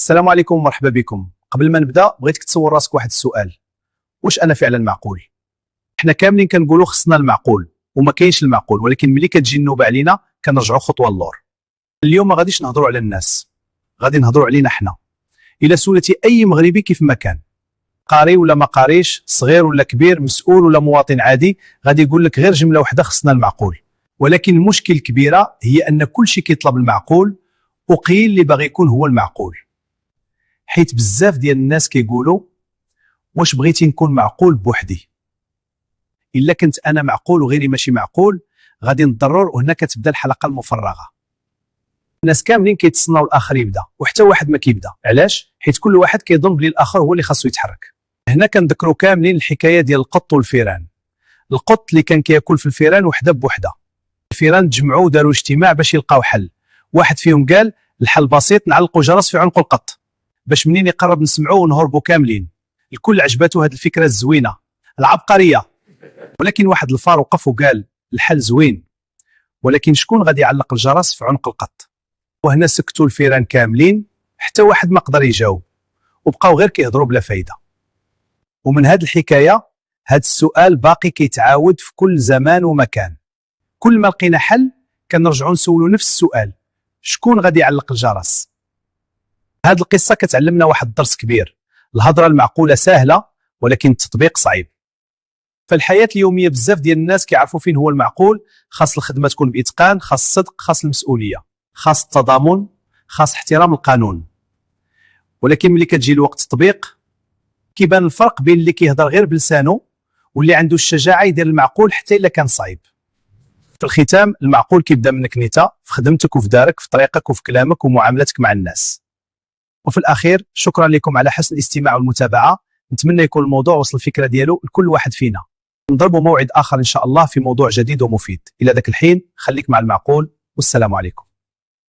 السلام عليكم ومرحبا بكم. قبل ما نبدا بغيتك تصور راسك واحد السؤال: واش انا فعلا معقول؟ حنا كاملين كنقولوا خصنا المعقول وما كاينش المعقول، ولكن ملي كتجي النوبه علينا كنرجعوا خطوه للور. اليوم ما غاديش نهضروا على الناس، غادي نهضروا علينا حنا. الا سولتي اي مغربي كيف ما كان، قاري ولا ما قاريش، صغير ولا كبير، مسؤول ولا مواطن عادي، غادي يقول لك غير جمله واحده: خصنا المعقول. ولكن المشكل الكبيره هي ان كل شيء كيطلب المعقول وقيل اللي باغي يكون هو المعقول. حيت بزاف ديال الناس كيقولوا: واش بغيتي نكون معقول بوحدي؟ الا كنت انا معقول وغيري ماشي معقول غادي نضرر، وهنا كتبدا الحلقه المفرغه. الناس كاملين كيتسناو الاخر يبدا وحتى واحد ما كيبدا. علاش؟ حيت كل واحد كيظن بلي الاخر هو اللي خاصو يتحرك. هنا كنذكروا كاملين الحكايه ديال القط والفيران. القط اللي كان كياكل في الفيران وحده بوحده. الفيران تجمعوا وداروا اجتماع باش يلقاو حل. واحد فيهم قال: الحل بسيط، نعلقوا جرس في عنق القط باش منين يقرب نسمعوه ونهربوا كاملين. الكل عجبته هذه الفكره الزوينه العبقريه. ولكن واحد الفار وقف وقال: الحل زوين، ولكن شكون غادي يعلق الجرس في عنق القط؟ وهنا سكتوا الفيران كاملين، حتى واحد ما قدر يجاوب، وبقاو غير كيهضروا بلا فايده. ومن هذه الحكايه هذا السؤال باقي كيتعاود في كل زمان ومكان. كل ما لقينا حل كنرجعوا نسولوا نفس السؤال: شكون غادي يعلق الجرس؟ هذه القصه كتعلمنا واحد الدرس كبير: الهضره المعقوله سهله ولكن التطبيق صعيب. فالحياه اليوميه بزاف ديال الناس كيعرفوا فين هو المعقول. خاص الخدمه تكون باتقان، خاص الصدق، خاص المسؤوليه، خاص التضامن، خاص احترام القانون. ولكن ملي كتجي لوقت التطبيق كيبان الفرق بين اللي كيهضر غير بلسانه واللي عنده الشجاعه يدير المعقول حتى الا كان صعيب. في الختام، المعقول كيبدا منك نتا، في خدمتك وفي دارك، في طريقك وفي كلامك ومعاملتك مع الناس. وفي الاخير، شكرا لكم على حسن الاستماع والمتابعه. نتمنى يكون الموضوع وصل الفكره ديالو لكل واحد فينا. نضربوا موعد اخر ان شاء الله في موضوع جديد ومفيد. الى ذاك الحين خليك مع المعقول، والسلام عليكم.